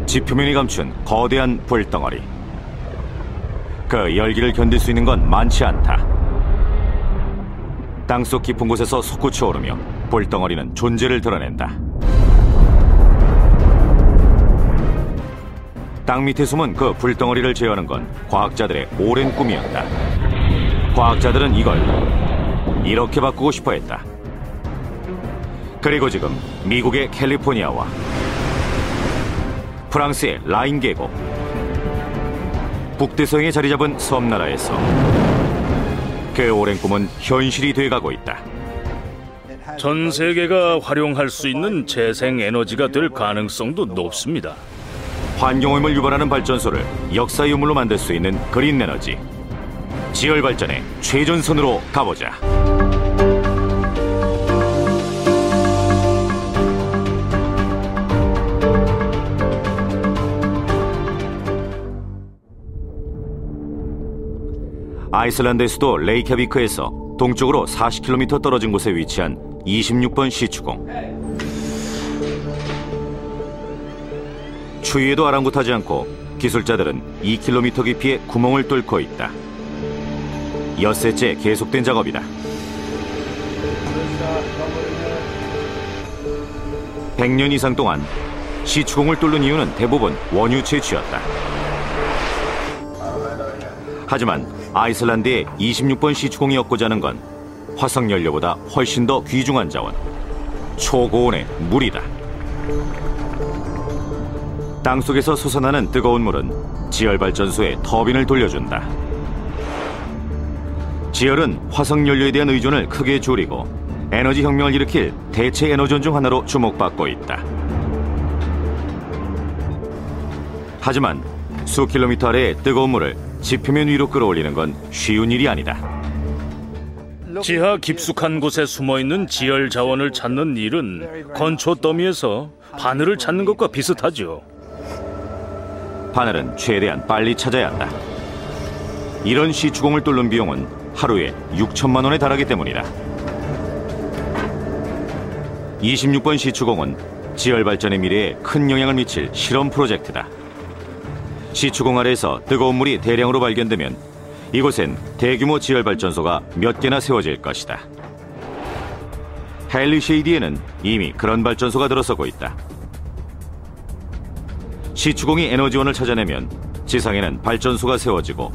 지표면이 감춘 거대한 불덩어리. 그 열기를 견딜 수 있는 건 많지 않다. 땅속 깊은 곳에서 솟구쳐 오르며 불덩어리는 존재를 드러낸다. 땅 밑에 숨은 그 불덩어리를 제어하는 건 과학자들의 오랜 꿈이었다. 과학자들은 이걸 이렇게 바꾸고 싶어 했다. 그리고 지금 미국의 캘리포니아와 프랑스의 라인 계곡, 북대서양에 자리 잡은 섬나라에서 그 오랜 꿈은 현실이 돼가고 있다. 전 세계가 활용할 수 있는 재생 에너지가 될 가능성도 높습니다. 환경오염을 유발하는 발전소를 역사 유물로 만들 수 있는 그린 에너지. 지열 발전의 최전선으로 가보자. 아이슬란드의 수도 레이캬비크에서 동쪽으로 40km 떨어진 곳에 위치한 26번 시추공. 추위에도 아랑곳하지 않고 기술자들은 2km 깊이의 구멍을 뚫고 있다. 엿새째 계속된 작업이다. 100년 이상 동안 시추공을 뚫는 이유는 대부분 원유 채취였다. 하지만 아이슬란드의 26번 시추공이 얻고자 하는 건 화석연료보다 훨씬 더 귀중한 자원, 초고온의 물이다. 땅속에서 솟아나는 뜨거운 물은 지열발전소에 터빈을 돌려준다. 지열은 화석연료에 대한 의존을 크게 줄이고 에너지 혁명을 일으킬 대체 에너전 중 하나로 주목받고 있다. 하지만 수 킬로미터 아래의 뜨거운 물을 지표면 위로 끌어올리는 건 쉬운 일이 아니다. 지하 깊숙한 곳에 숨어있는 지열 자원을 찾는 일은 건초 더미에서 바늘을 찾는 것과 비슷하죠. 바늘은 최대한 빨리 찾아야 한다. 이런 시추공을 뚫는 비용은 하루에 6천만 원에 달하기 때문이다. 26번 시추공은 지열발전의 미래에 큰 영향을 미칠 실험 프로젝트다. 시추공 아래에서 뜨거운 물이 대량으로 발견되면 이곳엔 대규모 지열발전소가 몇 개나 세워질 것이다. 헨리쉐이디에는 이미 그런 발전소가 들어서고 있다. 시추공이 에너지원을 찾아내면 지상에는 발전소가 세워지고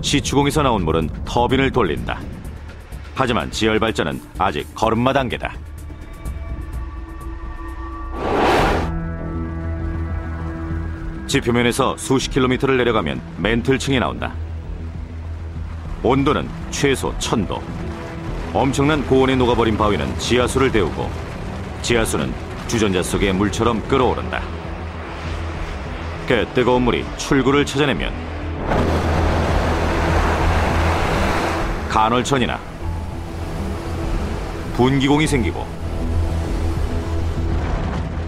시추공에서 나온 물은 터빈을 돌린다. 하지만 지열발전은 아직 걸음마 단계다. 지표면에서 수십 킬로미터를 내려가면 맨틀층이 나온다. 온도는 최소 1000도. 엄청난 고온에 녹아버린 바위는 지하수를 데우고 지하수는 주전자 속의 물처럼 끓어오른다. 그 뜨거운 물이 출구를 찾아내면 간헐천이나 분기공이 생기고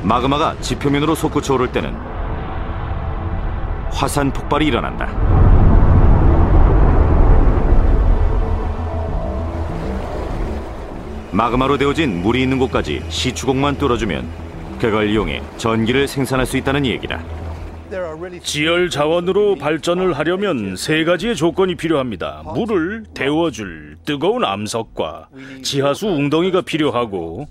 마그마가 지표면으로 솟구쳐 오를 때는 화산 폭발이 일어난다. 마그마로 데워진 물이 있는 곳까지 시추공만 뚫어주면 그걸 이용해 전기를 생산할 수 있다는 얘기다. 지열 자원으로 발전을 하려면 세 가지의 조건이 필요합니다. 물을 데워줄 뜨거운 암석과 지하수 웅덩이가 필요하고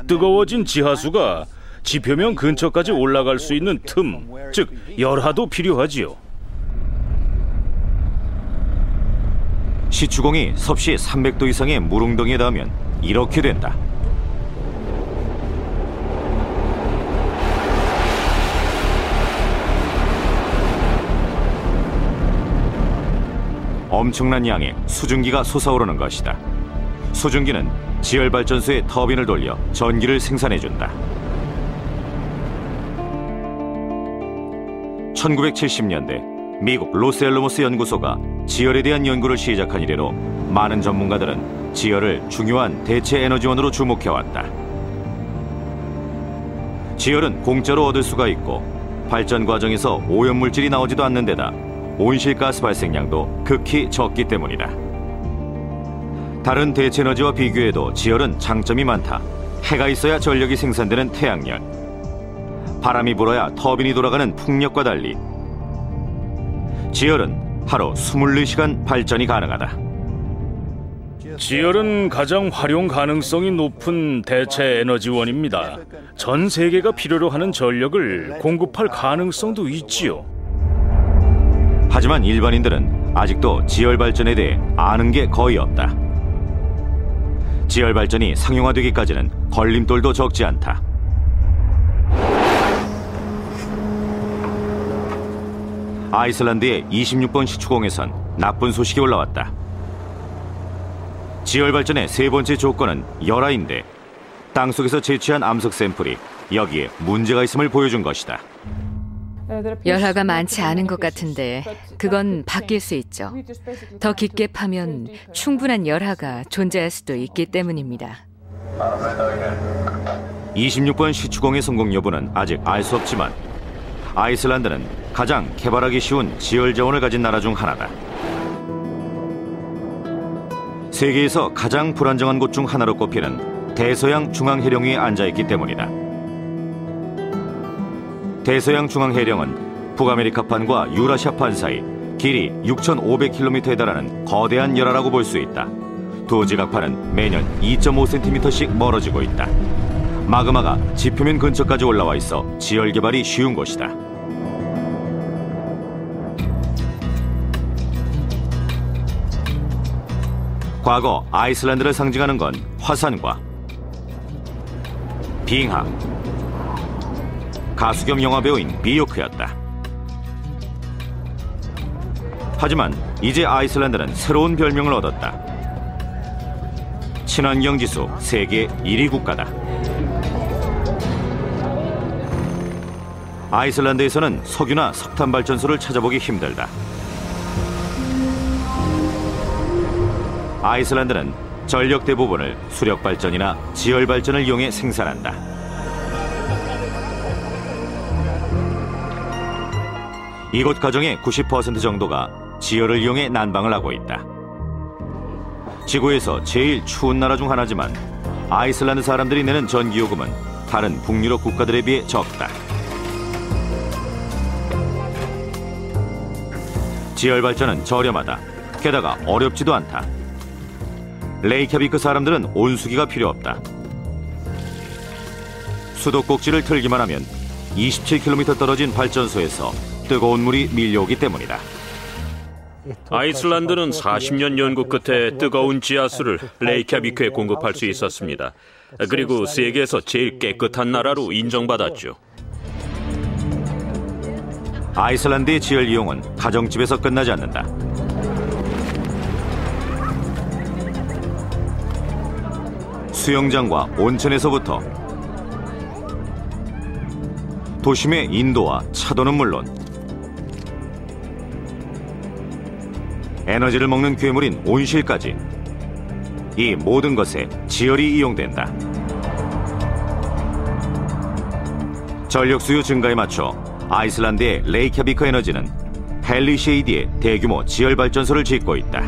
뜨거워진 지하수가 지표면 근처까지 올라갈 수 있는 틈, 즉 열하도 필요하지요. 시추공이 섭씨 300도 이상의 물웅덩이에 닿으면 이렇게 된다. 엄청난 양의 수증기가 솟아오르는 것이다. 수증기는 지열발전소의 터빈을 돌려 전기를 생산해준다. 1970년대 미국 로스앨러모스 연구소가 지열에 대한 연구를 시작한 이래로 많은 전문가들은 지열을 중요한 대체 에너지원으로 주목해왔다. 지열은 공짜로 얻을 수가 있고 발전 과정에서 오염물질이 나오지도 않는 데다 온실가스 발생량도 극히 적기 때문이다. 다른 대체 에너지와 비교해도 지열은 장점이 많다. 해가 있어야 전력이 생산되는 태양열, 바람이 불어야 터빈이 돌아가는 풍력과 달리 지열은 하루 24시간 발전이 가능하다. 지열은 가장 활용 가능성이 높은 대체 에너지원입니다. 전 세계가 필요로 하는 전력을 공급할 가능성도 있지요. 하지만 일반인들은 아직도 지열 발전에 대해 아는 게 거의 없다. 지열 발전이 상용화되기까지는 걸림돌도 적지 않다. 아이슬란드의 26번 시추공에선 나쁜 소식이 올라왔다. 지열 발전의 세 번째 조건은 열화인데 땅속에서 채취한 암석 샘플이 여기에 문제가 있음을 보여준 것이다. 열화가 많지 않은 것 같은데 그건 바뀔 수 있죠. 더 깊게 파면 충분한 열화가 존재할 수도 있기 때문입니다. 26번 시추공의 성공 여부는 아직 알 수 없지만 아이슬란드는 가장 개발하기 쉬운 지열 자원을 가진 나라 중 하나다. 세계에서 가장 불안정한 곳 중 하나로 꼽히는 대서양 중앙해령 위에 앉아있기 때문이다. 대서양 중앙해령은 북아메리카판과 유라시아판 사이 길이 6,500km에 달하는 거대한 열화라고 볼 수 있다. 두 지각판은 매년 2.5cm씩 멀어지고 있다. 마그마가 지표면 근처까지 올라와 있어 지열 개발이 쉬운 곳이다. 과거 아이슬란드를 상징하는 건 화산과 빙하, 가수 겸 영화배우인 비요크였다. 하지만 이제 아이슬란드는 새로운 별명을 얻었다. 친환경지수 세계 1위 국가다. 아이슬란드에서는 석유나 석탄 발전소를 찾아보기 힘들다. 아이슬란드는 전력 대부분을 수력 발전이나 지열 발전을 이용해 생산한다. 이곳 가정의 90% 정도가 지열을 이용해 난방을 하고 있다. 지구에서 제일 추운 나라 중 하나지만 아이슬란드 사람들이 내는 전기요금은 다른 북유럽 국가들에 비해 적다. 지열 발전은 저렴하다. 게다가 어렵지도 않다. 레이캬비크 사람들은 온수기가 필요 없다. 수도꼭지를 틀기만 하면 27km 떨어진 발전소에서 뜨거운 물이 밀려오기 때문이다. 아이슬란드는 40년 연구 끝에 뜨거운 지하수를 레이캬비크에 공급할 수 있었습니다. 그리고 세계에서 제일 깨끗한 나라로 인정받았죠. 아이슬란드의 지열 이용은 가정집에서 끝나지 않는다. 수영장과 온천에서부터 도심의 인도와 차도는 물론 에너지를 먹는 괴물인 온실까지 이 모든 것에 지열이 이용된다. 전력 수요 증가에 맞춰 아이슬란드의 레이캬비크 에너지는 헬리쉐이디에 대규모 지열 발전소를 짓고 있다.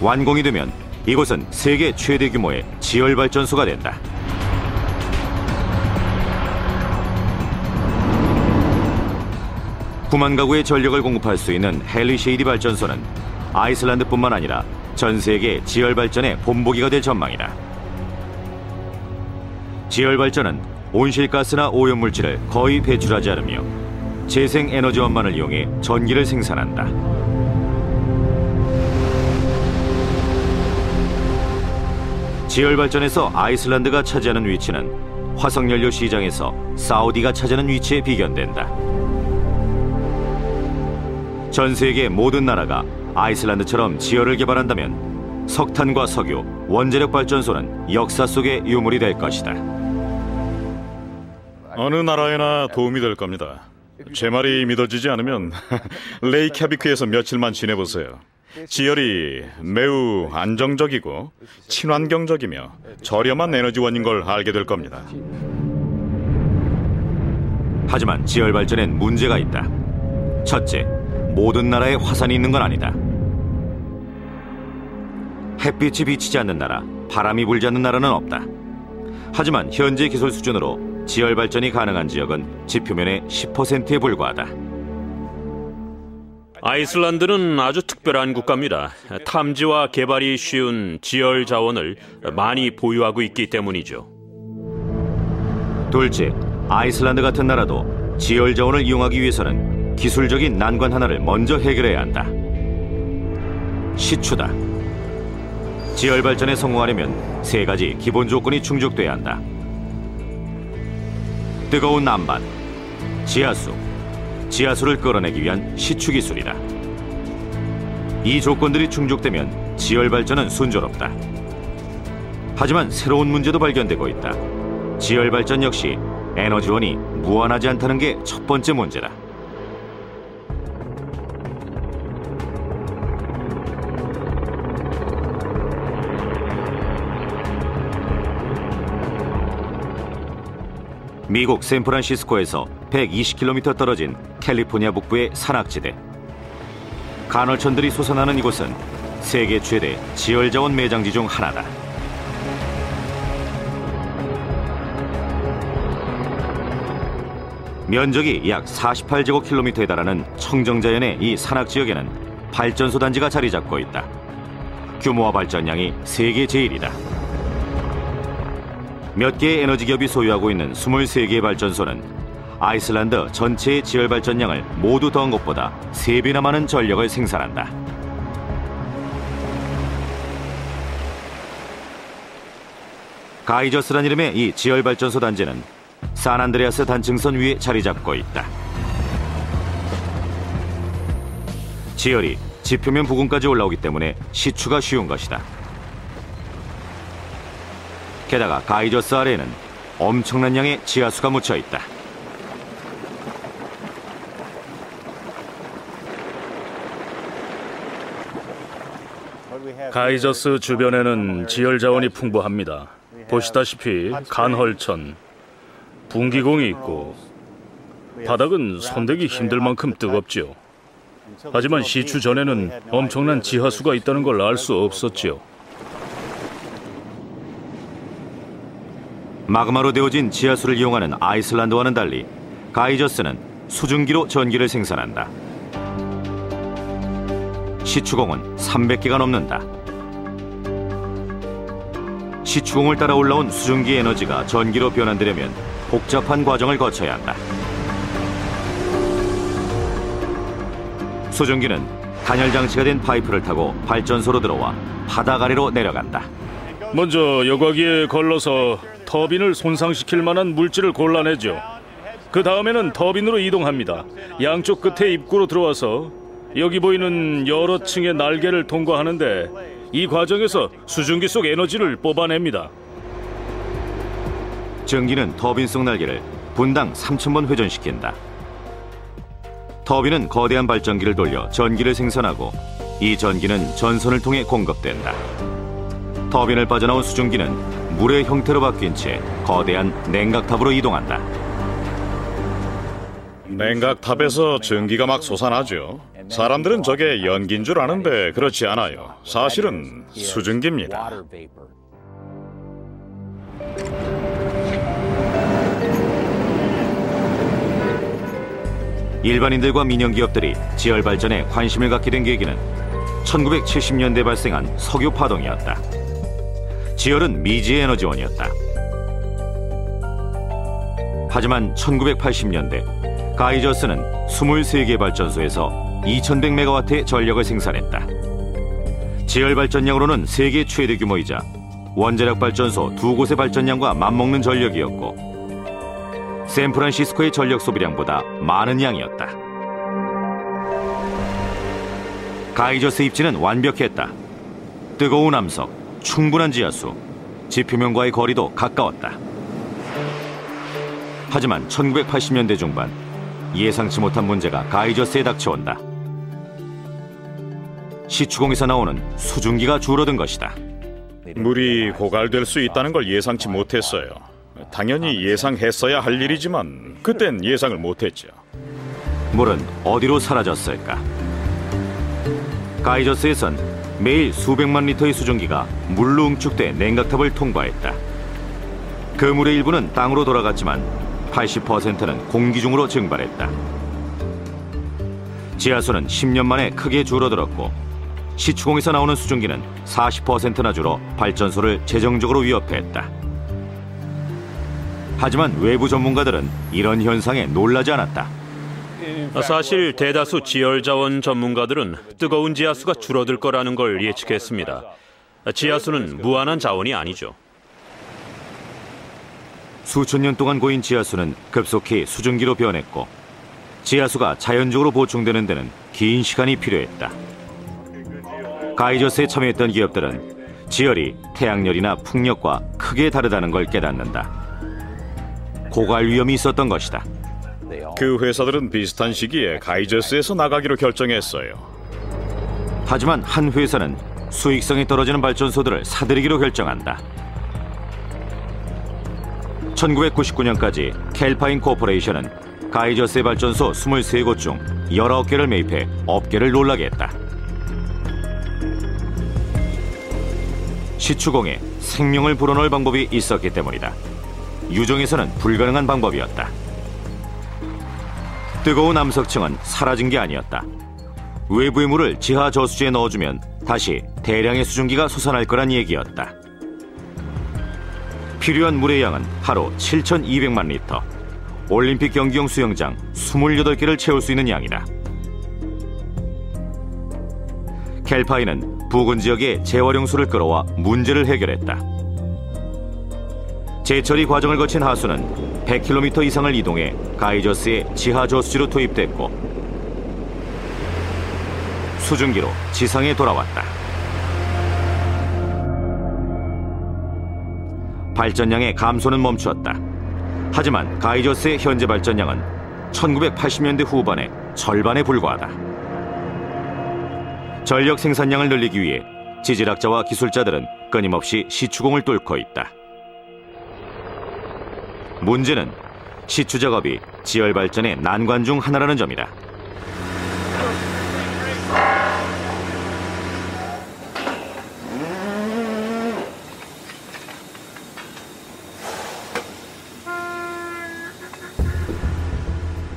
완공이 되면 이곳은 세계 최대 규모의 지열 발전소가 된다. (9만) 가구의 전력을 공급할 수 있는 헬리쉐이디 발전소는 아이슬란드뿐만 아니라 전 세계 지열 발전의 본보기가 될 전망이다. 지열 발전은 온실가스나 오염물질을 거의 배출하지 않으며 재생에너지원만을 이용해 전기를 생산한다. 지열 발전에서 아이슬란드가 차지하는 위치는 화석연료 시장에서 사우디가 차지하는 위치에 비견된다. 전 세계 모든 나라가 아이슬란드처럼 지열을 개발한다면 석탄과 석유, 원자력 발전소는 역사 속의 유물이 될 것이다. 어느 나라에나 도움이 될 겁니다. 제 말이 믿어지지 않으면 레이캬비크에서 며칠만 지내보세요. 지열이 매우 안정적이고 친환경적이며 저렴한 에너지원인 걸 알게 될 겁니다. 하지만 지열 발전엔 문제가 있다. 첫째, 모든 나라에 화산이 있는 건 아니다. 햇빛이 비치지 않는 나라, 바람이 불지 않는 나라는 없다. 하지만 현재 기술 수준으로 지열 발전이 가능한 지역은 지표면의 10%에 불과하다. 아이슬란드는 아주 특별한 국가입니다. 탐지와 개발이 쉬운 지열 자원을 많이 보유하고 있기 때문이죠. 둘째, 아이슬란드 같은 나라도 지열 자원을 이용하기 위해서는 기술적인 난관 하나를 먼저 해결해야 한다. 시추다. 지열 발전에 성공하려면 세 가지 기본 조건이 충족돼야 한다. 뜨거운 난반, 지하수, 지하수를 끌어내기 위한 시추 기술이다. 이 조건들이 충족되면 지열 발전은 순조롭다. 하지만 새로운 문제도 발견되고 있다. 지열 발전 역시 에너지원이 무한하지 않다는 게 첫 번째 문제다. 미국 샌프란시스코에서 120km 떨어진 캘리포니아 북부의 산악지대. 간헐천들이 솟아나는 이곳은 세계 최대 지열자원 매장지 중 하나다. 면적이 약 48제곱킬로미터에 달하는 청정자연의 이 산악지역에는 발전소 단지가 자리 잡고 있다. 규모와 발전량이 세계 제일이다. 몇 개의 에너지 기업이 소유하고 있는 23개의 발전소는 아이슬란드 전체의 지열 발전량을 모두 더한 것보다 3배나 많은 전력을 생산한다. 가이저스란 이름의 이 지열 발전소 단지는 산안드레아스 단층선 위에 자리 잡고 있다. 지열이 지표면 부근까지 올라오기 때문에 시추가 쉬운 것이다. 게다가 가이저스 아래에는 엄청난 양의 지하수가 묻혀 있다. 가이저스 주변에는 지열 자원이 풍부합니다. 보시다시피 간헐천, 분기공이 있고 바닥은 손대기 힘들 만큼 뜨겁지요. 하지만 시추 전에는 엄청난 지하수가 있다는 걸 알 수 없었지요. 마그마로 데워진 지하수를 이용하는 아이슬란드와는 달리 가이저스는 수증기로 전기를 생산한다. 시추공은 300개가 넘는다. 시추공을 따라 올라온 수증기 에너지가 전기로 변환되려면 복잡한 과정을 거쳐야 한다. 수증기는 단열 장치가 된 파이프를 타고 발전소로 들어와 바닥 아래로 내려간다. 먼저 여과기에 걸러서 터빈을 손상시킬 만한 물질을 골라내죠. 그 다음에는 터빈으로 이동합니다. 양쪽 끝에 입구로 들어와서 여기 보이는 여러 층의 날개를 통과하는데 이 과정에서 수증기 속 에너지를 뽑아냅니다. 전기는 터빈 속 날개를 분당 3000번 회전시킨다. 터빈은 거대한 발전기를 돌려 전기를 생산하고 이 전기는 전선을 통해 공급된다. 터빈을 빠져나온 수증기는 물의 형태로 바뀐 채 거대한 냉각탑으로 이동한다. 냉각탑에서 전기가 막 솟아나죠. 사람들은 저게 연기인 줄 아는데 그렇지 않아요. 사실은 수증기입니다. 일반인들과 민영기업들이 지열 발전에 관심을 갖게 된 계기는 1970년대에 발생한 석유 파동이었다. 지열은 미지의 에너지원이었다. 하지만 1980년대 가이저스는 23개 발전소에서 2100메가와트의 전력을 생산했다. 지열 발전량으로는 세계 최대 규모이자 원자력 발전소 2곳의 발전량과 맞먹는 전력이었고 샌프란시스코의 전력 소비량보다 많은 양이었다. 가이저스 입지는 완벽했다. 뜨거운 암석, 충분한 지하수, 지표면과의 거리도 가까웠다. 하지만 1980년대 중반 예상치 못한 문제가 가이저스에 닥쳐온다. 시추공에서 나오는 수증기가 줄어든 것이다. 물이 고갈될 수 있다는 걸 예상치 못했어요. 당연히 예상했어야 할 일이지만 그땐 예상을 못했죠. 물은 어디로 사라졌을까? 가이저스에선 매일 수백만 리터의 수증기가 물로 응축돼 냉각탑을 통과했다. 그 물의 일부는 땅으로 돌아갔지만 80%는 공기 중으로 증발했다. 지하수는 10년 만에 크게 줄어들었고 시추공에서 나오는 수증기는 40%나 줄어 발전소를 재정적으로 위협했다. 하지만 외부 전문가들은 이런 현상에 놀라지 않았다. 사실 대다수 지열자원 전문가들은 뜨거운 지하수가 줄어들 거라는 걸 예측했습니다. 지하수는 무한한 자원이 아니죠. 수천 년 동안 고인 지하수는 급속히 수증기로 변했고 지하수가 자연적으로 보충되는 데는 긴 시간이 필요했다. 가이저스에 참여했던 기업들은 지열이 태양열이나 풍력과 크게 다르다는 걸 깨닫는다. 고갈 위험이 있었던 것이다. 그 회사들은 비슷한 시기에 가이저스에서 나가기로 결정했어요. 하지만 한 회사는 수익성이 떨어지는 발전소들을 사들이기로 결정한다. 1999년까지 캘파인 코퍼레이션은 가이저스의 발전소 23곳 중 19개를 매입해 업계를 놀라게 했다. 시추공에 생명을 불어넣을 방법이 있었기 때문이다. 유정에서는 불가능한 방법이었다. 뜨거운 암석층은 사라진 게 아니었다. 외부의 물을 지하 저수지에 넣어주면 다시 대량의 수증기가 솟아날 거란 얘기였다. 필요한 물의 양은 하루 7,200만 리터. 올림픽 경기용 수영장 28개를 채울 수 있는 양이다. 캘파인은 부근 지역에 재활용수를 끌어와 문제를 해결했다. 재처리 과정을 거친 하수는 100km 이상을 이동해 가이저스의 지하 저수지로 투입됐고 수증기로 지상에 돌아왔다. 발전량의 감소는 멈추었다. 하지만 가이저스의 현재 발전량은 1980년대 후반의 절반에 불과하다. 전력 생산량을 늘리기 위해 지질학자와 기술자들은 끊임없이 시추공을 뚫고 있다. 문제는 시추 작업이 지열 발전의 난관 중 하나라는 점이다.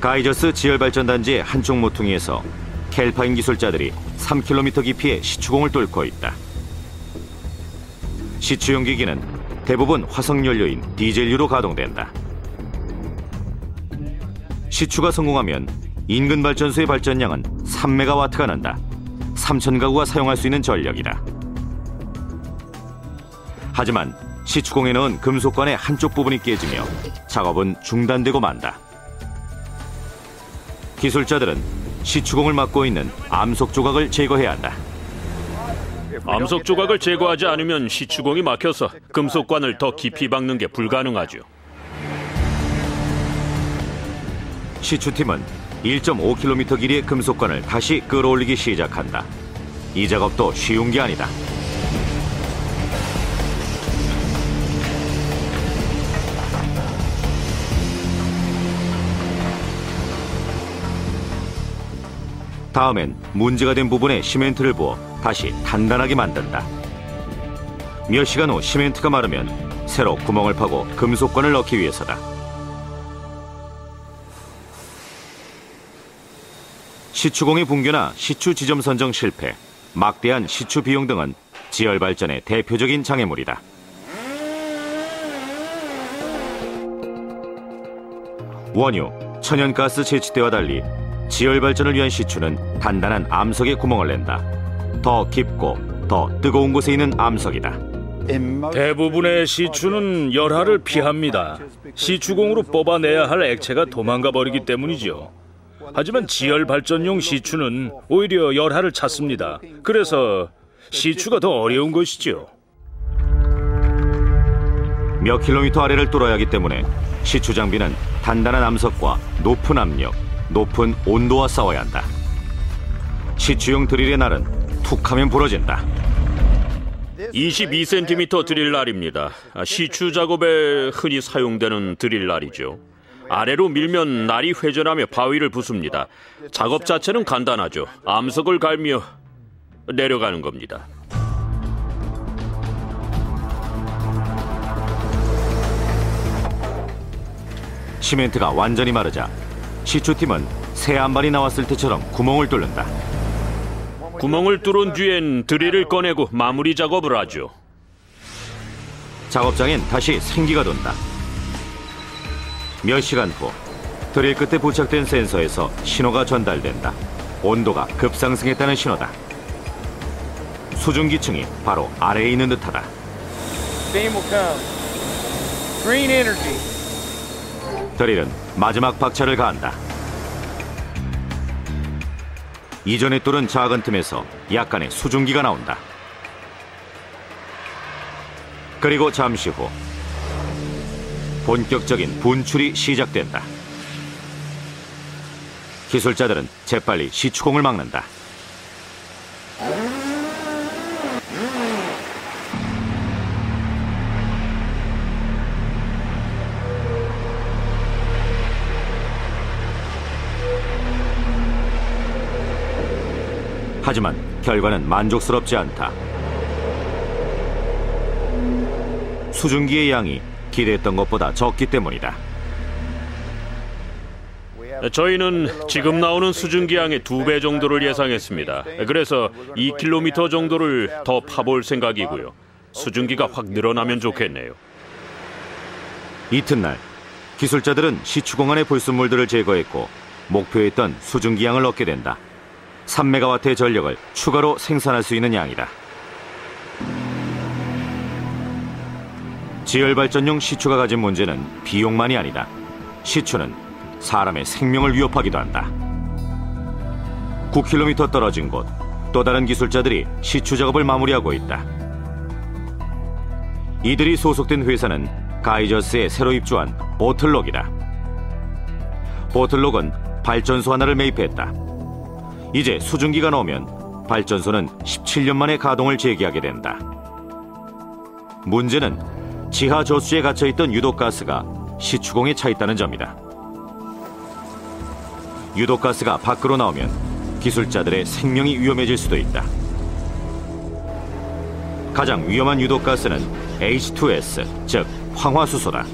가이저스 지열발전단지의 한쪽 모퉁이에서 캘파인 기술자들이 3km 깊이의 시추공을 뚫고 있다. 시추용 기기는 대부분 화석연료인 디젤유로 가동된다. 시추가 성공하면 인근 발전소의 발전량은 3메가와트가 난다. 3,000가구가 사용할 수 있는 전력이다. 하지만 시추공에 넣은 금속관의 한쪽 부분이 깨지며 작업은 중단되고 만다. 기술자들은 시추공을 막고 있는 암석 조각을 제거해야 한다. 암석 조각을 제거하지 않으면 시추공이 막혀서 금속관을 더 깊이 박는 게 불가능하죠. 시추팀은 1.5km 길이의 금속관을 다시 끌어올리기 시작한다. 이 작업도 쉬운 게 아니다. 다음엔 문제가 된 부분에 시멘트를 부어 다시 단단하게 만든다. 몇 시간 후 시멘트가 마르면 새로 구멍을 파고 금속관을 넣기 위해서다. 시추공의 붕괴나 시추 지점 선정 실패, 막대한 시추 비용 등은 지열 발전의 대표적인 장애물이다. 원유, 천연가스 채취대와 달리 지열 발전을 위한 시추는 단단한 암석에 구멍을 낸다. 더 깊고 더 뜨거운 곳에 있는 암석이다. 대부분의 시추는 열화를 피합니다. 시추공으로 뽑아내야 할 액체가 도망가 버리기 때문이죠. 하지만 지열 발전용 시추는 오히려 열화를 찾습니다. 그래서 시추가 더 어려운 것이죠. 몇 킬로미터 아래를 뚫어야 하기 때문에 시추 장비는 단단한 암석과 높은 압력, 높은 온도와 싸워야 한다. 시추용 드릴의 날은 툭하면 부러진다. 22cm 드릴날입니다. 시추 작업에 흔히 사용되는 드릴날이죠. 아래로 밀면 날이 회전하며 바위를 부숩니다. 작업 자체는 간단하죠. 암석을 갈며 내려가는 겁니다. 시멘트가 완전히 마르자 시추팀은 새 안반이 나왔을 때처럼 구멍을 뚫는다. 구멍을 뚫은 뒤엔 드릴을 꺼내고 마무리 작업을 하죠. 작업장엔 다시 생기가 돈다. 몇 시간 후 드릴 끝에 부착된 센서에서 신호가 전달된다. 온도가 급상승했다는 신호다. 수증기층이 바로 아래에 있는 듯하다. Steam will come. Green energy. 드릴은 마지막 박차를 가한다. 이전에 뚫은 작은 틈에서 약간의 수증기가 나온다. 그리고 잠시 후 본격적인 분출이 시작된다. 기술자들은 재빨리 시추공을 막는다. 하지만 결과는 만족스럽지 않다. 수증기의 양이 기대했던 것보다 적기 때문이다. 저희는 지금 나오는 수증기 양의 2배 정도를 예상했습니다. 그래서 2km 정도를 더 파볼 생각이고요. 수증기가 확 늘어나면 좋겠네요. 이튿날 기술자들은 시추공 안의 불순물들을 제거했고 목표했던 수증기 양을 얻게 된다. 3메가와트의 전력을 추가로 생산할 수 있는 양이다. 지열발전용 시추가 가진 문제는 비용만이 아니다. 시추는 사람의 생명을 위협하기도 한다. 9km 떨어진 곳, 또 다른 기술자들이 시추 작업을 마무리하고 있다. 이들이 소속된 회사는 가이저스에 새로 입주한 보틀록이다. 보틀록은 발전소 하나를 매입했다. 이제 수증기가 나오면 발전소는 17년 만에 가동을 재개하게 된다. 문제는 지하 저수지에 갇혀있던 유독가스가 시추공에 차 있다는 점이다. 유독가스가 밖으로 나오면 기술자들의 생명이 위험해질 수도 있다. 가장 위험한 유독가스는 H2S, 즉 황화수소다.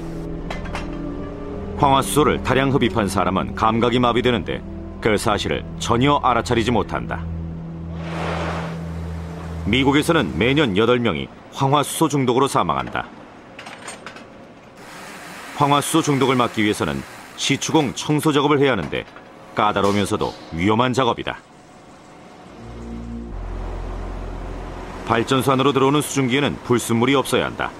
황화수소를 다량 흡입한 사람은 감각이 마비되는데 그 사실을 전혀 알아차리지 못한다. 미국에서는 매년 8명이 황화수소 중독으로 사망한다. 황화수소 중독을 막기 위해서는 시추공 청소 작업을 해야 하는데 까다로우면서도 위험한 작업이다. 발전소 안으로 들어오는 수증기에는 불순물이 없어야 한다.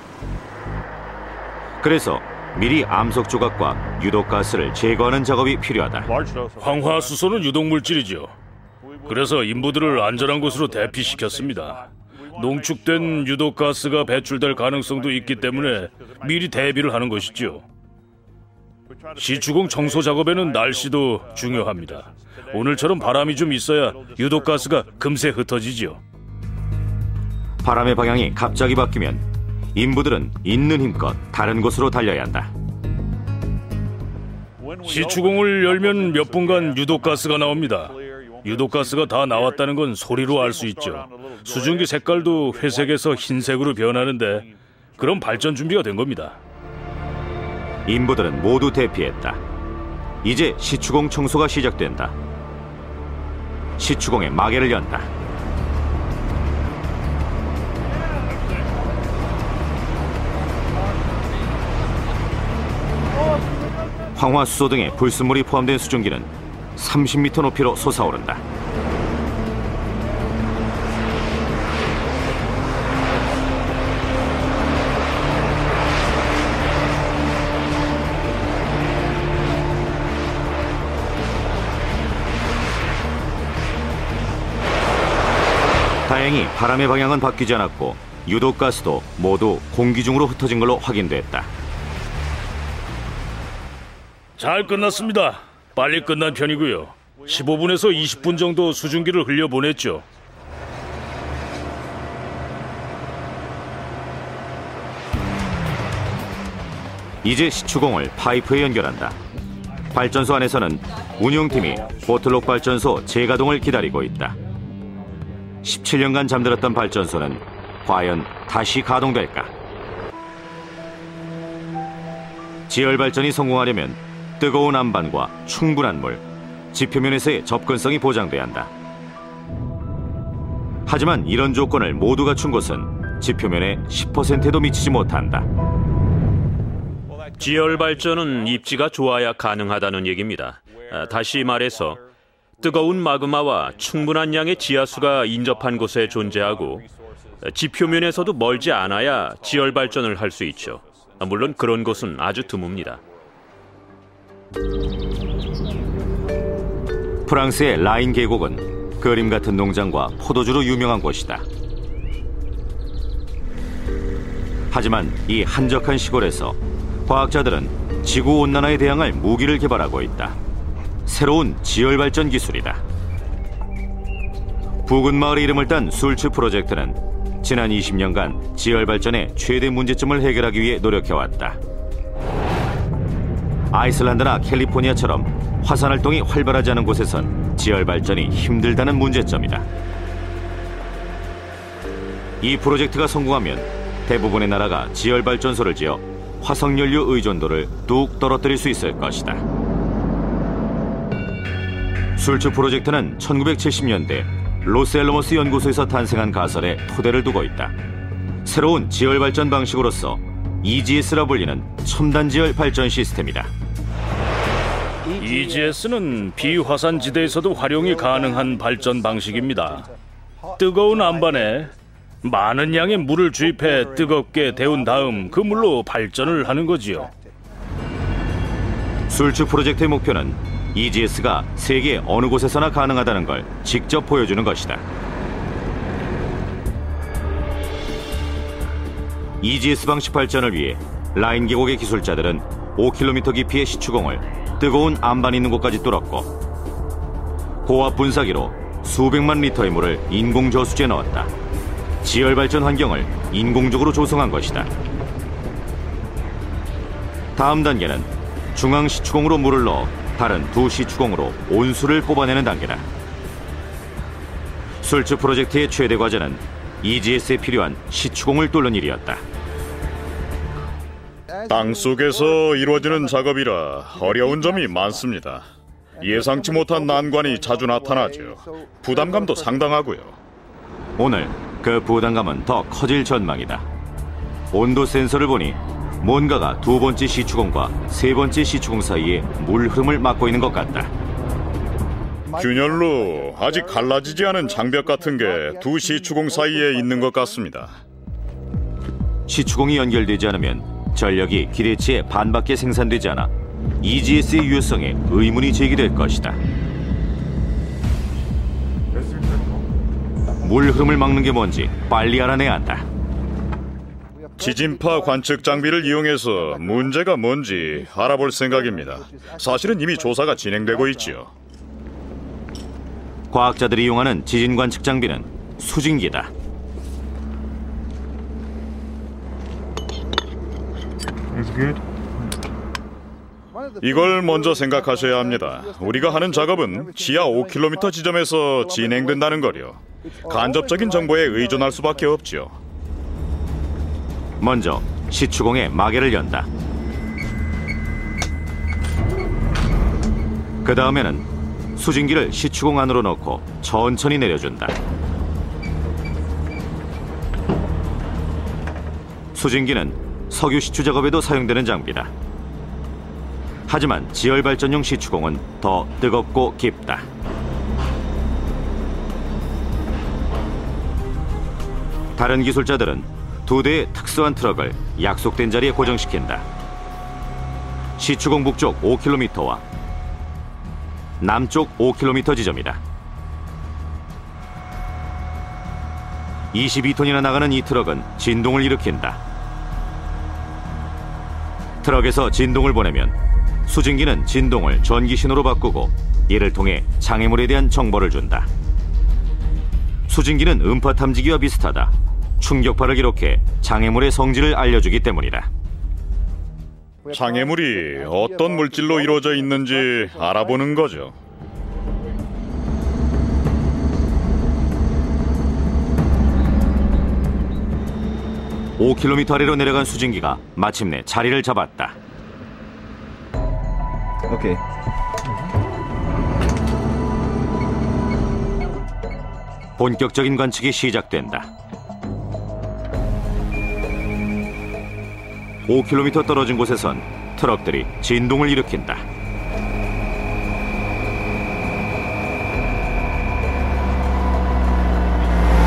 그래서 미리 암석 조각과 유독가스를 제거하는 작업이 필요하다. 황화수소는 유독물질이죠. 그래서 인부들을 안전한 곳으로 대피시켰습니다. 농축된 유독가스가 배출될 가능성도 있기 때문에 미리 대비를 하는 것이죠. 시추공 청소 작업에는 날씨도 중요합니다. 오늘처럼 바람이 좀 있어야 유독가스가 금세 흩어지죠. 바람의 방향이 갑자기 바뀌면 인부들은 있는 힘껏 다른 곳으로 달려야 한다. 시추공을 열면 몇 분간 유독가스가 나옵니다. 유독가스가 다 나왔다는 건 소리로 알 수 있죠. 수증기 색깔도 회색에서 흰색으로 변하는데 그럼 발전 준비가 된 겁니다. 인부들은 모두 대피했다. 이제 시추공 청소가 시작된다. 시추공의 마개를 연다. 황화수소 등의 불순물이 포함된 수증기는 30m 높이로 솟아오른다. 다행히 바람의 방향은 바뀌지 않았고 유독가스도 모두 공기 중으로 흩어진 걸로 확인됐다. 잘 끝났습니다. 빨리 끝난 편이고요. 15분에서 20분 정도 수증기를 흘려보냈죠. 이제 시추공을 파이프에 연결한다. 발전소 안에서는 운영팀이 보틀록 발전소 재가동을 기다리고 있다. 17년간 잠들었던 발전소는 과연 다시 가동될까? 지열 발전이 성공하려면 뜨거운 안반과 충분한 물, 지표면에서의 접근성이 보장돼야 한다. 하지만 이런 조건을 모두 갖춘 곳은 지표면의 10%에도 미치지 못한다. 지열 발전은 입지가 좋아야 가능하다는 얘기입니다. 다시 말해서 뜨거운 마그마와 충분한 양의 지하수가 인접한 곳에 존재하고 지표면에서도 멀지 않아야 지열 발전을 할 수 있죠. 물론 그런 곳은 아주 드뭅니다. 프랑스의 라인 계곡은 그림 같은 농장과 포도주로 유명한 곳이다. 하지만 이 한적한 시골에서 과학자들은 지구온난화에 대항할 무기를 개발하고 있다. 새로운 지열발전 기술이다. 부근 마을의 이름을 딴 술츠 프로젝트는 지난 20년간 지열발전의 최대 문제점을 해결하기 위해 노력해왔다. 아이슬란드나 캘리포니아처럼 화산활동이 활발하지 않은 곳에선 지열발전이 힘들다는 문제점이다. 이 프로젝트가 성공하면 대부분의 나라가 지열발전소를 지어 화석연료 의존도를 뚝 떨어뜨릴 수 있을 것이다. 술츠 프로젝트는 1970년대 로스앨러머스 연구소에서 탄생한 가설에 토대를 두고 있다. 새로운 지열발전 방식으로서 EGS라 불리는 첨단 지열 발전 시스템이다. EGS는 비화산지대에서도 활용이 가능한 발전 방식입니다. 뜨거운 안반에 많은 양의 물을 주입해 뜨겁게 데운 다음 그 물로 발전을 하는 거지요. 술츠 프로젝트의 목표는 EGS가 세계 어느 곳에서나 가능하다는 걸 직접 보여주는 것이다. EGS 방식 발전을 위해 라인 계곡의 기술자들은 5km 깊이의 시추공을 뜨거운 안반이 있는 곳까지 뚫었고 고압 분사기로 수백만 리터의 물을 인공 저수지에 넣었다. 지열 발전 환경을 인공적으로 조성한 것이다. 다음 단계는 중앙 시추공으로 물을 넣어 다른 두 시추공으로 온수를 뽑아내는 단계다. 술츠 프로젝트의 최대 과제는 EGS에 필요한 시추공을 뚫는 일이었다. 땅속에서 이루어지는 작업이라 어려운 점이 많습니다. 예상치 못한 난관이 자주 나타나죠. 부담감도 상당하고요. 오늘 그 부담감은 더 커질 전망이다. 온도 센서를 보니 뭔가가 두 번째 시추공과 세 번째 시추공 사이에 물 흐름을 막고 있는 것 같다. 균열로 아직 갈라지지 않은 장벽 같은 게 두 시추공 사이에 있는 것 같습니다. 시추공이 연결되지 않으면 전력이 기대치의 반밖에 생산되지 않아 EGS의 유효성에 의문이 제기될 것이다. 물 흐름을 막는 게 뭔지 빨리 알아내야 한다. 지진파 관측 장비를 이용해서 문제가 뭔지 알아볼 생각입니다. 사실은 이미 조사가 진행되고 있지요. 과학자들이 이용하는 지진 관측 장비는 수증기다. 이걸 먼저 생각하셔야 합니다. 우리가 하는 작업은 지하 5km 지점에서 진행된다는 거요. 간접적인 정보에 의존할 수밖에 없지요. 먼저 시추공의 마개를 연다. 그 다음에는 수증기를 시추공 안으로 넣고 천천히 내려준다. 수증기는 석유 시추 작업에도 사용되는 장비다. 하지만 지열 발전용 시추공은 더 뜨겁고 깊다. 다른 기술자들은 두 대의 특수한 트럭을 약속된 자리에 고정시킨다. 시추공 북쪽 5km와 남쪽 5km 지점이다. 22톤이나 나가는 이 트럭은 진동을 일으킨다. 트럭에서 진동을 보내면 수증기는 진동을 전기 신호로 바꾸고 이를 통해 장애물에 대한 정보를 준다. 수증기는 음파 탐지기와 비슷하다. 충격파를 기록해 장애물의 성질을 알려주기 때문이다. 장애물이 어떤 물질로 이루어져 있는지 알아보는 거죠. 5km 아래로 내려간 수증기가 마침내 자리를 잡았다. 오케이. 본격적인 관측이 시작된다. 5km 떨어진 곳에선 트럭들이 진동을 일으킨다.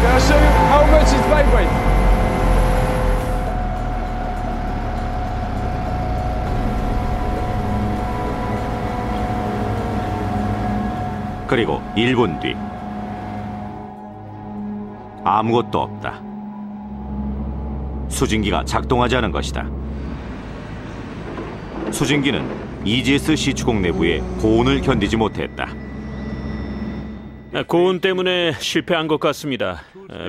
Can I show you how much it vibrates? 그리고 1분 뒤 아무것도 없다. 수증기가 작동하지 않은 것이다. 수증기는 EGS 시추공 내부의 고온을 견디지 못했다. 고온 때문에 실패한 것 같습니다.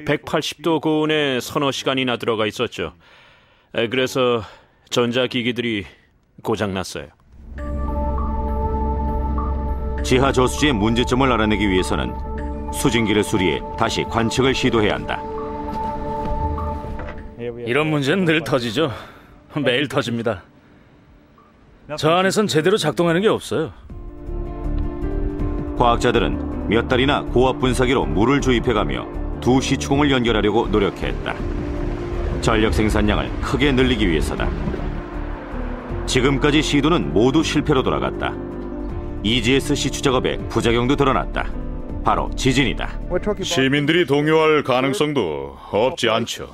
180도 고온에 서너 시간이나 들어가 있었죠. 그래서 전자기기들이 고장났어요. 지하 저수지의 문제점을 알아내기 위해서는 수증기를 수리해 다시 관측을 시도해야 한다. 이런 문제는 늘 터지죠. 매일 터집니다. 저 안에선 제대로 작동하는 게 없어요. 과학자들은 몇 달이나 고압 분사기로 물을 주입해가며 두 시추공을 연결하려고 노력했다. 전력 생산량을 크게 늘리기 위해서다. 지금까지 시도는 모두 실패로 돌아갔다. EGS 시추 작업에 부작용도 드러났다. 바로 지진이다. 시민들이 동요할 가능성도 없지 않죠.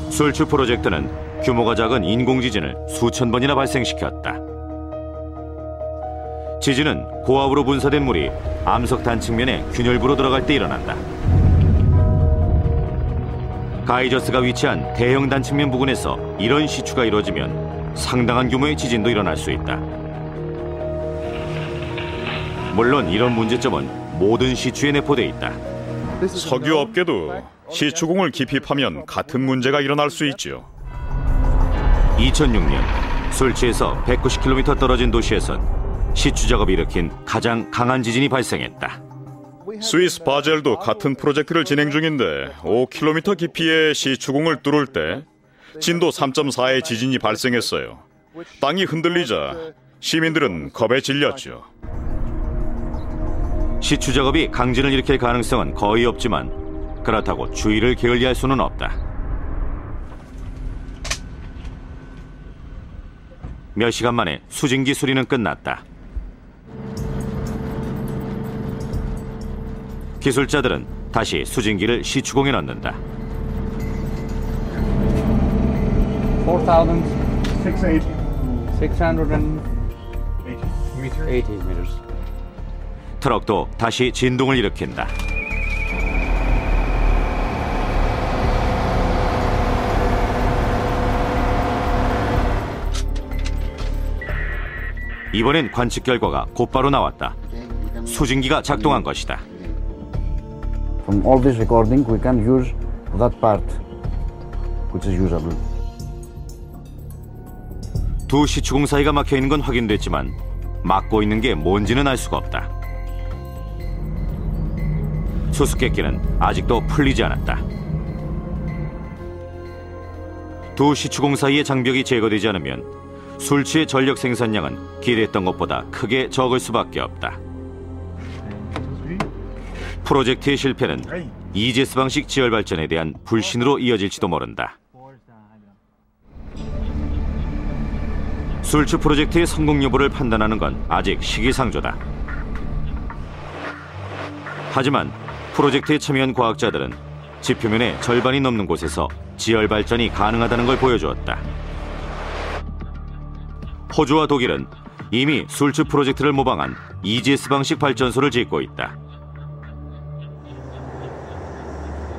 술추 프로젝트는 규모가 작은 인공지진을 수천 번이나 발생시켰다. 지진은 고압으로 분사된 물이 암석 단층면에 균열부로 들어갈 때 일어난다. 가이저스가 위치한 대형 단층면 부근에서 이런 시추가 이루어지면 상당한 규모의 지진도 일어날 수 있다. 물론 이런 문제점은 모든 시추에 내포돼 있다. 석유 업계도 시추공을 깊이 파면 같은 문제가 일어날 수 있죠. 2006년 술취에서 190km 떨어진 도시에선 시추 작업이 일으킨 가장 강한 지진이 발생했다. 스위스 바젤도 같은 프로젝트를 진행 중인데 5km 깊이의 시추공을 뚫을 때 진도 3.4의 지진이 발생했어요. 땅이 흔들리자 시민들은 겁에 질렸죠. 시추 작업이 강진을 일으킬 가능성은 거의 없지만 그렇다고 주의를 게을리할 수는 없다. 몇 시간 만에 수증기 수리는 끝났다. 기술자들은 다시 수증기를 시추공에 넣는다. 4,680 meters. 트럭도 다시 진동을 일으킨다. 이번엔 관측 결과가 곧바로 나왔다. 수증기가 작동한 것이다. From all this recording, we can use that part, which is usable. 두 시추공 사이가 막혀 있는 건 확인됐지만 막고 있는 게 뭔지는 알 수가 없다. 수수께끼는 아직도 풀리지 않았다. 두 시추공 사이의 장벽이 제거되지 않으면 술취의 전력 생산량은 기대했던 것보다 크게 적을 수밖에 없다. 프로젝트의 실패는 EGS 방식 지열 발전에 대한 불신으로 이어질지도 모른다. 술취 프로젝트의 성공 여부를 판단하는 건 아직 시기상조다. 하지만 프로젝트에 참여한 과학자들은 지표면의 절반이 넘는 곳에서 지열 발전이 가능하다는 걸 보여주었다. 호주와 독일은 이미 술취 프로젝트를 모방한 EGS 방식 발전소를 짓고 있다.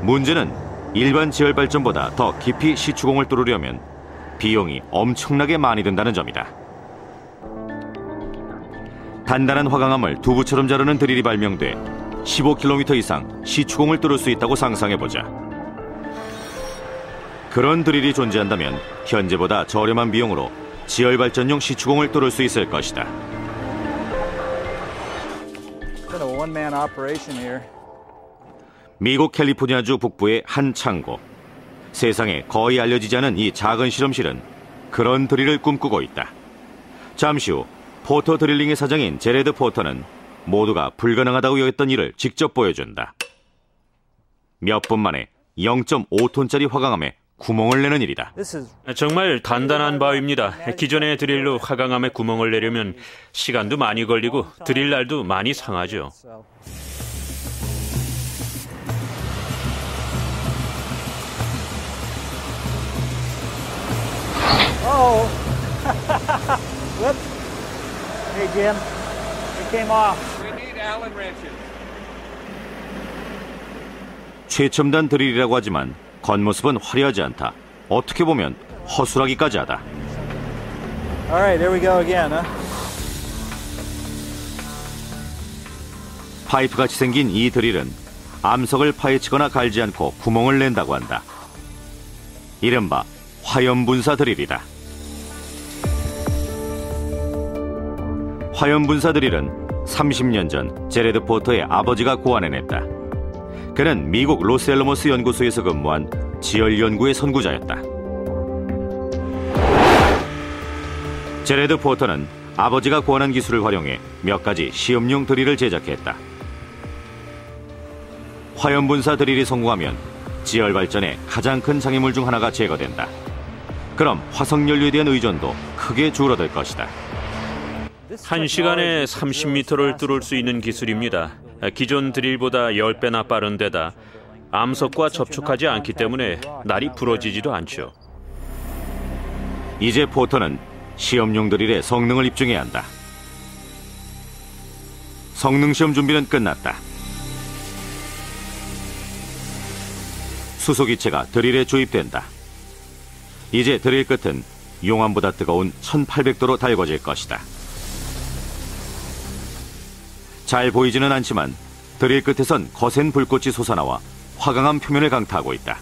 문제는 일반 지열 발전보다 더 깊이 시추공을 뚫으려면 비용이 엄청나게 많이 든다는 점이다. 단단한 화강암을 두부처럼 자르는 드릴이 발명돼 15km 이상 시추공을 뚫을 수 있다고 상상해보자. 그런 드릴이 존재한다면 현재보다 저렴한 비용으로 지열 발전용 시추공을 뚫을 수 있을 것이다. 미국 캘리포니아주 북부의 한 창고. 세상에 거의 알려지지 않은 이 작은 실험실은 그런 드릴을 꿈꾸고 있다. 잠시 후 포터 드릴링의 사장인 제레드 포터는 모두가 불가능하다고 여겼던 일을 직접 보여준다. 몇 분 만에 0.5톤짜리 화강암에 구멍을 내는 일이다. 정말 단단한 바위입니다. 기존의 드릴로 화강암에 구멍을 내려면 시간도 많이 걸리고 드릴 날도 많이 상하죠. Oh, whoops. Hey, Jim, it came off. We need Allen wrenches. 최첨단 드릴이라고 하지만 겉모습은 화려하지 않다. 어떻게 보면 허술하기까지 하다. All right, there we go again, huh? 파이프같이 생긴 이 드릴은 암석을 파헤치거나 갈지 않고 구멍을 낸다고 한다. 이른바 화염분사 드릴이다. 화염분사 드릴은 30년 전 제레드 포터의 아버지가 고안해냈다. 그는 미국 로스앨러머스 연구소에서 근무한 지열 연구의 선구자였다. 제레드 포터는 아버지가 고안한 기술을 활용해 몇 가지 시험용 드릴을 제작했다. 화염분사 드릴이 성공하면 지열 발전의 가장 큰 장애물 중 하나가 제거된다. 그럼 화석연료에 대한 의존도 크게 줄어들 것이다. 1시간에 30m를 뚫을 수 있는 기술입니다. 기존 드릴보다 10배나 빠른 데다 암석과 접촉하지 않기 때문에 날이 부러지지도 않죠. 이제 포터는 시험용 드릴의 성능을 입증해야 한다. 성능 시험 준비는 끝났다. 수소기체가 드릴에 주입된다. 이제 드릴 끝은 용암보다 뜨거운 1800도로 달궈질 것이다. 잘 보이지는 않지만 드릴 끝에선 거센 불꽃이 솟아나와 화강암 표면을 강타하고 있다.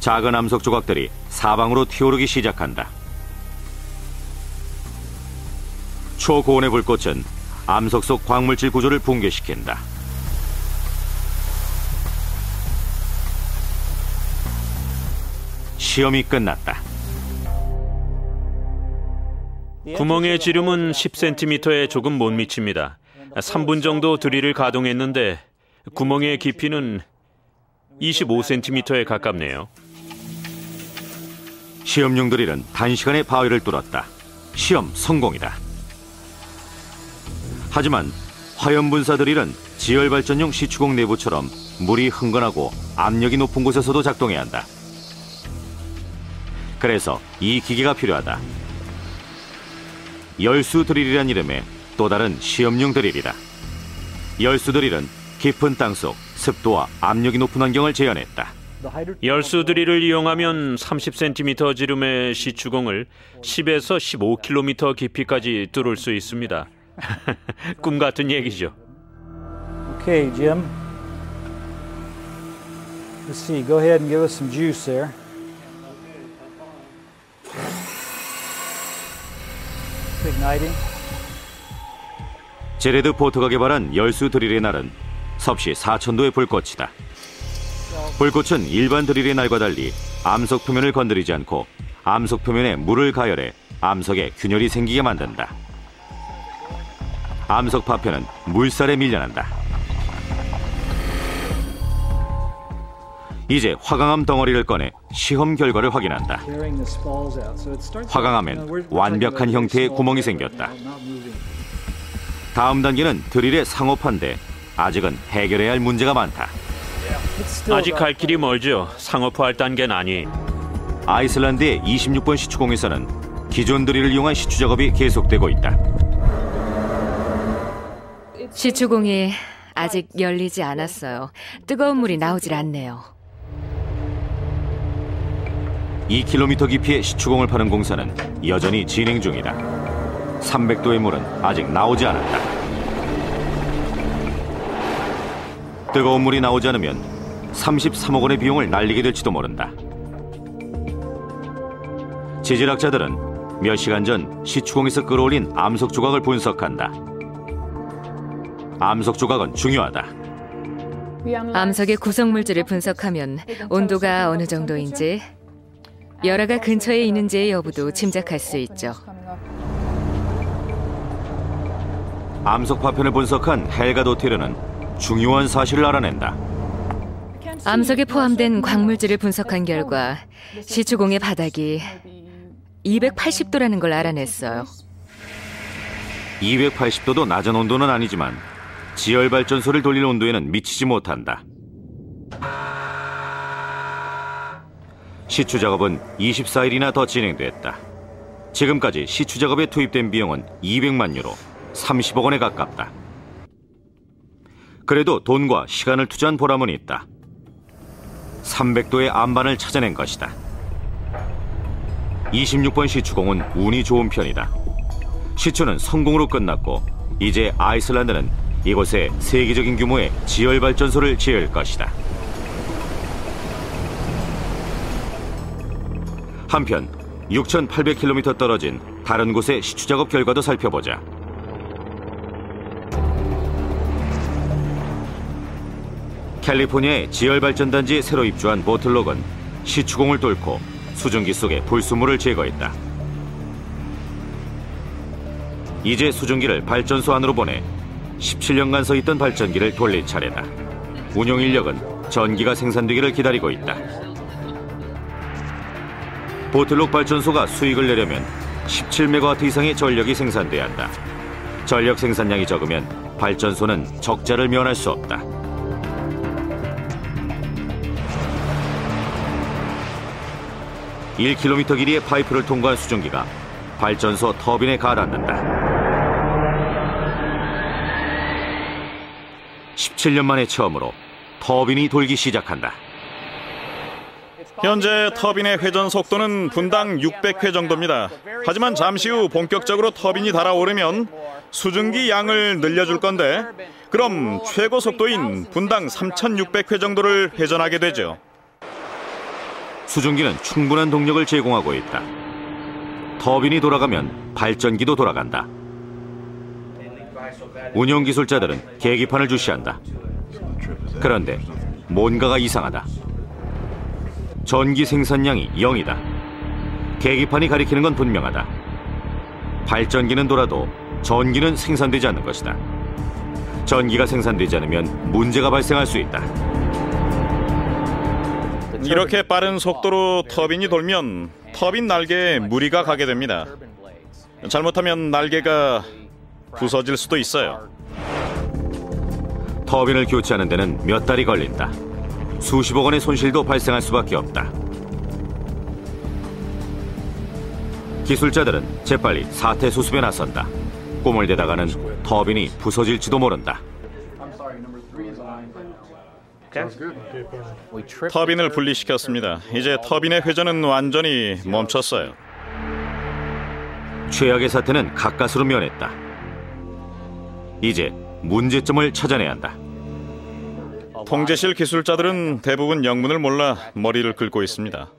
작은 암석 조각들이 사방으로 튀어오르기 시작한다. 초고온의 불꽃은 암석 속 광물질 구조를 붕괴시킨다. 시험이 끝났다. 구멍의 지름은 10cm에 조금 못 미칩니다. 3분 정도 드릴을 가동했는데 구멍의 깊이는 25cm에 가깝네요. 시험용 드릴은 단시간에 바위를 뚫었다. 시험 성공이다. 하지만 화염분사 드릴은 지열 발전용 시추공 내부처럼 물이 흥건하고 압력이 높은 곳에서도 작동해야 한다. 그래서 이 기계가 필요하다. 열수 드릴이란 이름의 또 다른 시험용 드릴이다. 열수 드릴은 깊은 땅속 습도와 압력이 높은 환경을 재현했다. 열수 드릴을 이용하면 30cm 지름의 시추공을 10에서 15km 깊이까지 뚫을 수 있습니다. 꿈 같은 얘기죠. Okay, Jim. Let's see. Go ahead and give us some juice there. Igniting. 제레드 포터가 개발한 열수 드릴의 날은 섭씨 4000도의 불꽃이다. 불꽃은 일반 드릴의 날과 달리 암석 표면을 건드리지 않고 암석 표면에 물을 가열해 암석에 균열이 생기게 만든다. 암석 파편은 물살에 밀려난다. 이제 화강암 덩어리를 꺼내 시험 결과를 확인한다. 화강암엔 완벽한 형태의 구멍이 생겼다. 다음 단계는 드릴의 상업화인데 아직은 해결해야 할 문제가 많다. 아직 갈 길이 멀죠. 상업화할 단계는 아니. 아이슬란드의 26번 시추공에서는 기존 드릴을 이용한 시추 작업이 계속되고 있다. 시추공이 아직 열리지 않았어요. 뜨거운 물이 나오질 않네요. 2km 깊이의 시추공을 파는 공사는 여전히 진행 중이다. 300도의 물은 아직 나오지 않았다. 뜨거운 물이 나오지 않으면 33억 원의 비용을 날리게 될지도 모른다. 지질학자들은 몇 시간 전 시추공에서 끌어올린 암석 조각을 분석한다. 암석 조각은 중요하다. 암석의 구성물질을 분석하면 온도가 어느 정도인지, 열화가 근처에 있는지의 여부도 짐작할 수 있죠. 암석 파편을 분석한 헬가 도테르는 중요한 사실을 알아낸다. 암석에 포함된 광물질을 분석한 결과 시추공의 바닥이 280도라는 걸 알아냈어요. 280도도 낮은 온도는 아니지만 지열 발전소를 돌릴 온도에는 미치지 못한다. 시추 작업은 24일이나 더 진행됐다. 지금까지 시추 작업에 투입된 비용은 200만 유로, 30억 원에 가깝다. 그래도 돈과 시간을 투자한 보람은 있다. 300도의 암반을 찾아낸 것이다. 26번 시추공은 운이 좋은 편이다. 시추는 성공으로 끝났고 이제 아이슬란드는 이곳에 세계적인 규모의 지열 발전소를 지을 것이다. 한편 6,800km 떨어진 다른 곳의 시추 작업 결과도 살펴보자. 캘리포니아의 지열 발전단지에 새로 입주한 보틀록은 시추공을 뚫고 수증기 속의 불순물을 제거했다. 이제 수증기를 발전소 안으로 보내 17년간 서 있던 발전기를 돌릴 차례다. 운용 인력은 전기가 생산되기를 기다리고 있다. 보틀록 발전소가 수익을 내려면 17메가와트 이상의 전력이 생산돼야 한다. 전력 생산량이 적으면 발전소는 적자를 면할 수 없다. (1km) 길이의 파이프를 통과한 수증기가 발전소 터빈에 가라앉는다. 17년 만에 처음으로 터빈이 돌기 시작한다. 현재 터빈의 회전 속도는 분당 600회 정도입니다. 하지만 잠시 후 본격적으로 터빈이 달아오르면 수증기 양을 늘려줄 건데, 그럼 최고 속도인 분당 3600회 정도를 회전하게 되죠. 수증기는 충분한 동력을 제공하고 있다. 터빈이 돌아가면 발전기도 돌아간다. 운영기술자들은 계기판을 주시한다. 그런데 뭔가가 이상하다. 전기 생산량이 0이다. 계기판이 가리키는 건 분명하다. 발전기는 돌아도 전기는 생산되지 않는 것이다. 전기가 생산되지 않으면 문제가 발생할 수 있다. 이렇게 빠른 속도로 터빈이 돌면 터빈 날개에 무리가 가게 됩니다. 잘못하면 날개가 부서질 수도 있어요. 터빈을 교체하는 데는 몇 달이 걸린다. 수십억 원의 손실도 발생할 수밖에 없다. 기술자들은 재빨리 사태 수습에 나선다. 꿈을 대다가는 터빈이 부서질지도 모른다. 터빈을 분리시켰습니다. 이제 터빈의 회전은 완전히 멈췄어요. 최악의 사태는 가까스로 면했다. 이제 문제점을 찾아내야 한다. 통제실 기술자들은 대부분 영문을 몰라 머리를 긁고 있습니다.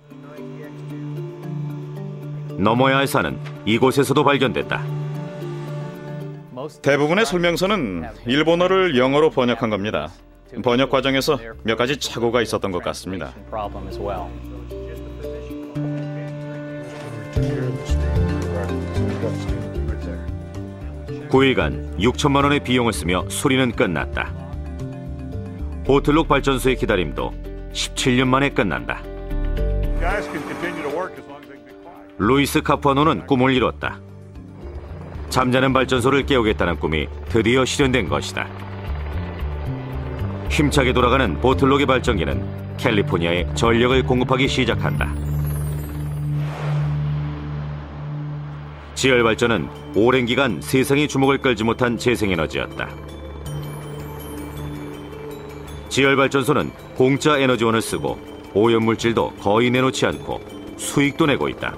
넘어야 할 산은 이곳에서도 발견됐다. 대부분의 설명서는 일본어를 영어로 번역한 겁니다. 번역 과정에서 몇 가지 착오가 있었던 것 같습니다. 9일간 6천만 원의 비용을 쓰며 수리는 끝났다. 보틀록 발전소의 기다림도 17년 만에 끝난다. 루이스 카푸아노는 꿈을 이뤘다. 잠자는 발전소를 깨우겠다는 꿈이 드디어 실현된 것이다. 힘차게 돌아가는 보틀록의 발전기는 캘리포니아에 전력을 공급하기 시작한다. 지열 발전은 오랜 기간 세상의 주목을 끌지 못한 재생에너지였다. 지열 발전소는 공짜 에너지원을 쓰고 오염물질도 거의 내놓지 않고 수익도 내고 있다.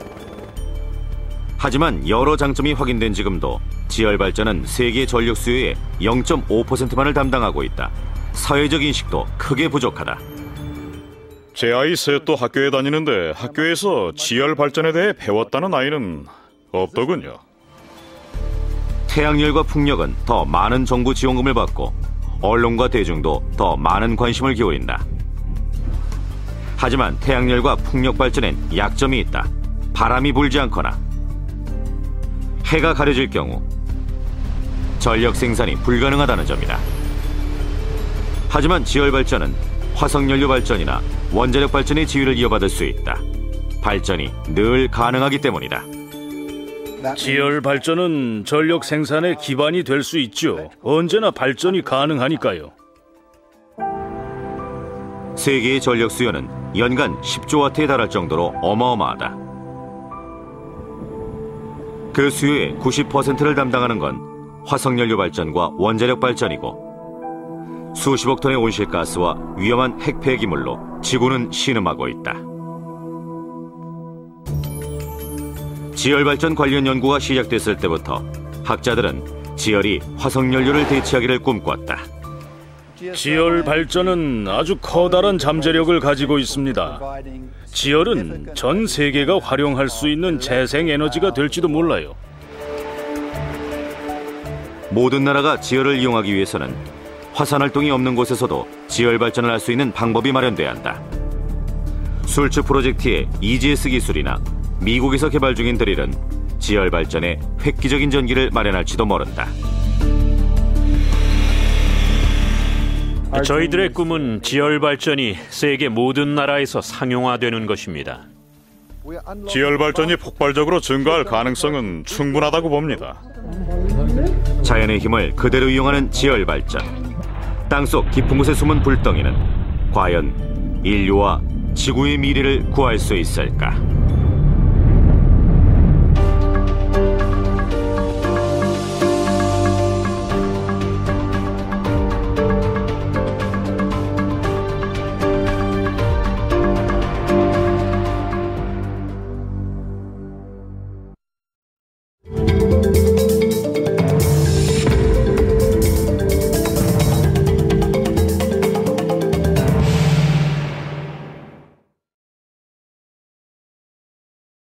하지만 여러 장점이 확인된 지금도 지열 발전은 세계 전력 수요의 0.5%만을 담당하고 있다. 사회적 인식도 크게 부족하다. 제 아이 셋도 학교에 다니는데 학교에서 지열 발전에 대해 배웠다는 아이는 없더군요. 태양열과 풍력은 더 많은 정부 지원금을 받고 언론과 대중도 더 많은 관심을 기울인다. 하지만 태양열과 풍력 발전엔 약점이 있다. 바람이 불지 않거나 해가 가려질 경우 전력 생산이 불가능하다는 점이다. 하지만 지열 발전은 화석연료 발전이나 원자력 발전의 지위를 이어받을 수 있다. 발전이 늘 가능하기 때문이다. 지열 발전은 전력 생산의 기반이 될 수 있죠. 언제나 발전이 가능하니까요. 세계의 전력 수요는 연간 10조 와트에 달할 정도로 어마어마하다. 그 수요의 90%를 담당하는 건 화석연료 발전과 원자력 발전이고 수십억 톤의 온실가스와 위험한 핵폐기물로 지구는 신음하고 있다. 지열발전 관련 연구가 시작됐을 때부터 학자들은 지열이 화석연료를 대체하기를 꿈꿨다. 지열 발전은 아주 커다란 잠재력을 가지고 있습니다. 지열은 전 세계가 활용할 수 있는 재생에너지가 될지도 몰라요. 모든 나라가 지열을 이용하기 위해서는 화산활동이 없는 곳에서도 지열 발전을 할 수 있는 방법이 마련돼야 한다. 술주 프로젝트의 EGS 기술이나 미국에서 개발 중인 드릴은 지열 발전에 획기적인 전기를 마련할지도 모른다. 저희들의 꿈은 지열 발전이 세계 모든 나라에서 상용화되는 것입니다. 지열 발전이 폭발적으로 증가할 가능성은 충분하다고 봅니다. 자연의 힘을 그대로 이용하는 지열 발전. 땅속 깊은 곳에 숨은 불덩이는 과연 인류와 지구의 미래를 구할 수 있을까?